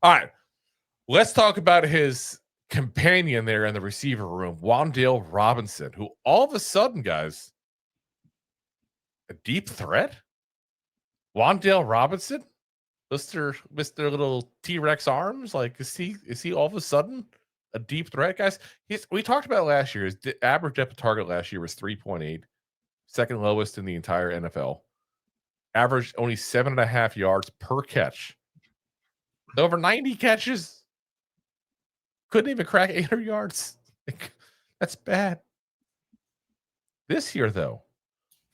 All right. Let's talk about his companion there in the receiver room, Wan'Dale Robinson, who all of a sudden, guys, a deep threat. Wan'Dale Robinson, Mister Little T-Rex arms. Like, is he all of a sudden a deep threat, guys? We talked about last year. His average depth of target last year was 3.8, second lowest in the entire NFL. Averaged only 7.5 yards per catch. Over 90 catches. Couldn't even crack 800 yards. That's bad. This year, though,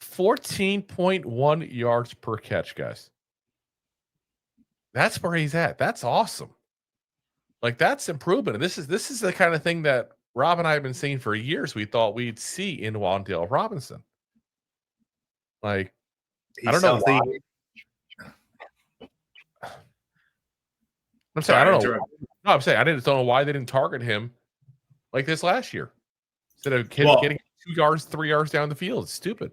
14.1 yards per catch, guys. That's where he's at. That's awesome. Like, that's improvement. And this is the kind of thing that Rob and I have been seeing for years. We thought we'd see in Wan'Dale Robinson. Like, I don't know why. I'm saying I don't know. No, I'm saying don't know why they didn't target him like this last year instead of getting 2 yards, 3 yards down the field. It's stupid.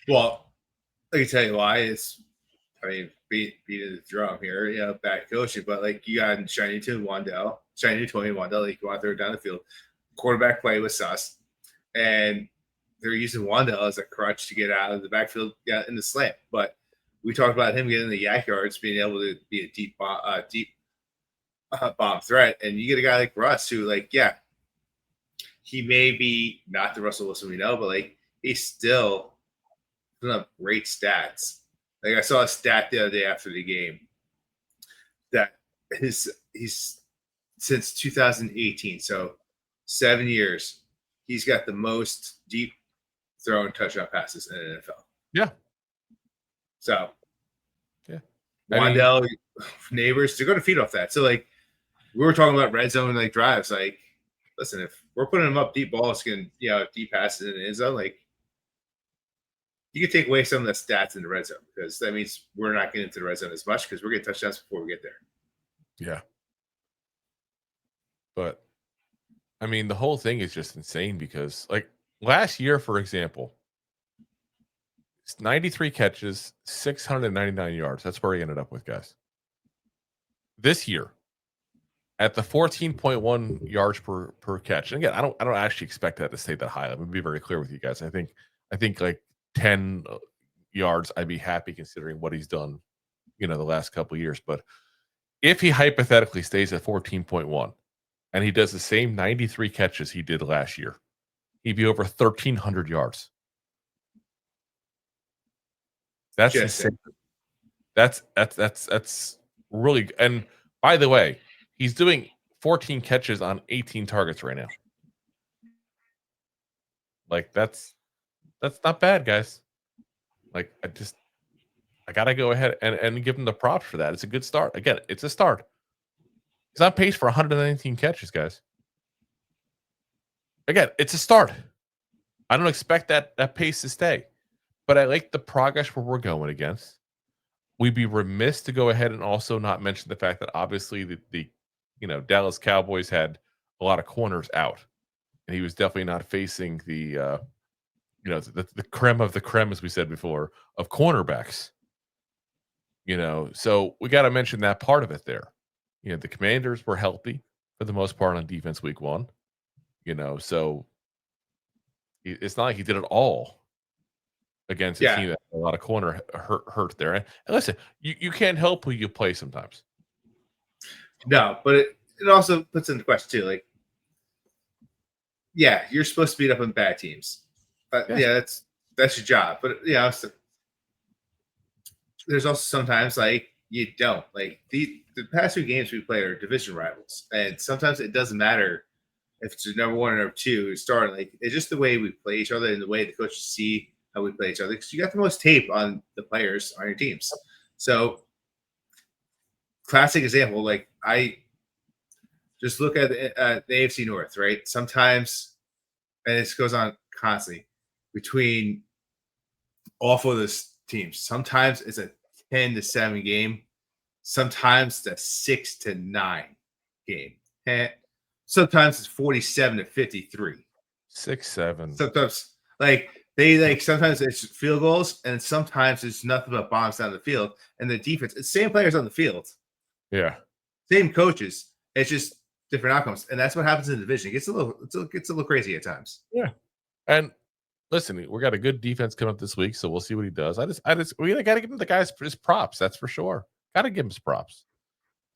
Well, I can tell you why. Beating the drum here, back coaching, but like you got shiny Tony Wan'Dale, like you want to throw down the field. Quarterback play was sus, and they're using Wan'Dale as a crutch to get out of the backfield in the slant. But we talked about him getting the yak yards, being able to be a deep bomb threat, and you get a guy like Russ who, he may be not the Russell Wilson we know, but like he's still putting up great stats. Like I saw a stat the other day after the game that he's since 2018, so 7 years, he's got the most deep throw and touchdown passes in the NFL. Yeah. So, yeah, Wan'Dale, Nabers, they're going to feed off that. So, like we were talking about red zone like drives. Like, listen, if we're putting them up deep balls, deep passes in the end zone, like. You can take away some of the stats in the red zone because that means we're not getting into the red zone as much because we're getting touchdowns before we get there. Yeah. But, I mean, the whole thing is just insane because, like, last year, for example, it's 93 catches, 699 yards. That's where he ended up with, guys. This year, at the 14.1 yards per catch. And again, I don't actually expect that to stay that high. Let me be very clear with you guys. I think like 10 yards, I'd be happy considering what he's done, the last couple of years. But if he hypothetically stays at 14.1 and he does the same 93 catches he did last year, he'd be over 1,300 yards. That's insane. That's really. And by the way, he's doing 14 catches on 18 targets right now. Like that's not bad, guys. Like I gotta go ahead and give him the props for that. It's a good start. Again, it's a start. He's on pace for 119 catches, guys. Again, it's a start. I don't expect that pace to stay, but I like the progress where we're going against. We'd be remiss to go ahead and also not mention the fact that obviously the Dallas Cowboys had a lot of corners out, and he was definitely not facing the creme of the creme, as we said before, of cornerbacks. So we got to mention that part of it there. The Commanders were healthy for the most part on defense week 1. So it's not like he did it all against a team that had a lot of corner hurt there. And listen, you can't help who you play sometimes. No, but it also puts into question too. Like, yeah, you're supposed to beat up on bad teams. That's your job. But there's also sometimes like you don't. Like the past 2 games we play are division rivals, and sometimes it doesn't matter if it's number 1 or number 2 starting. Like it's just the way we play each other and the way the coaches see how we play each other. Because you got the most tape on the players on your teams. So, classic example. Like I just look at the AFC North, right? Sometimes, and this goes on constantly between all 4 of those teams. Sometimes it's a 10-7 game. Sometimes it's a 6-9 game. And sometimes it's 47-53. 6-7. Sometimes sometimes it's field goals, and sometimes it's nothing but bombs down the field. And the defense, it's the same players on the field. Yeah. same coaches. It's just different outcomes, and that's what happens in the division. It gets a little crazy at times. Yeah, and listen, we got a good defense coming up this week, so we'll see what he does. We got to give him the guys his props. That's for sure. Got to give him his props.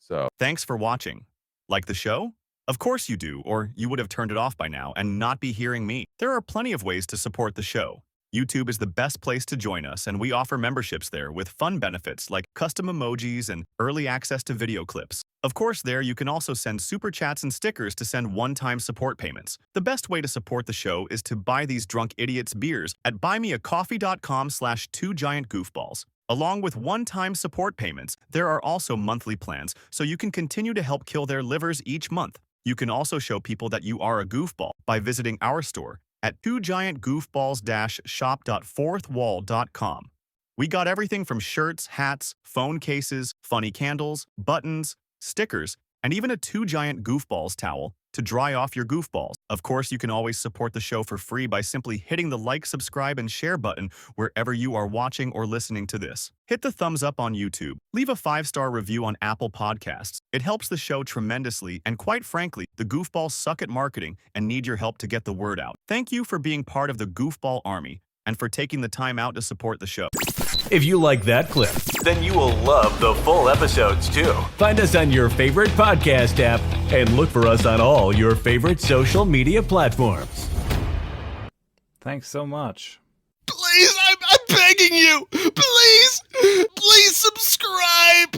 So thanks for watching. Like the show? Of course you do, or you would have turned it off by now and not be hearing me. There are plenty of ways to support the show. YouTube is the best place to join us, and we offer memberships there with fun benefits like custom emojis and early access to video clips. Of course, there you can also send super chats and stickers to send one-time support payments. The best way to support the show is to buy these drunk idiots beers at buymeacoffee.com/2giantgoofballs. Along with one-time support payments, there are also monthly plans, so you can continue to help kill their livers each month. You can also show people that you are a goofball by visiting our store at 2giantgoofballs-shop.fourthwall.com. We got everything from shirts, hats, phone cases, funny candles, buttons, stickers, and even a 2 Giant Goofballs towel to dry off your goofballs. Of course, you can always support the show for free by simply hitting the like, subscribe, and share button wherever you are watching or listening to this. Hit the thumbs up on YouTube. Leave a 5-star review on Apple Podcasts. It helps the show tremendously, and quite frankly, the goofballs suck at marketing and need your help to get the word out. Thank you for being part of the Goofball Army and for taking the time out to support the show. If you like that clip, then you will love the full episodes too. Find us on your favorite podcast app and look for us on all your favorite social media platforms. Thanks so much. Please, I'm begging you. Please subscribe.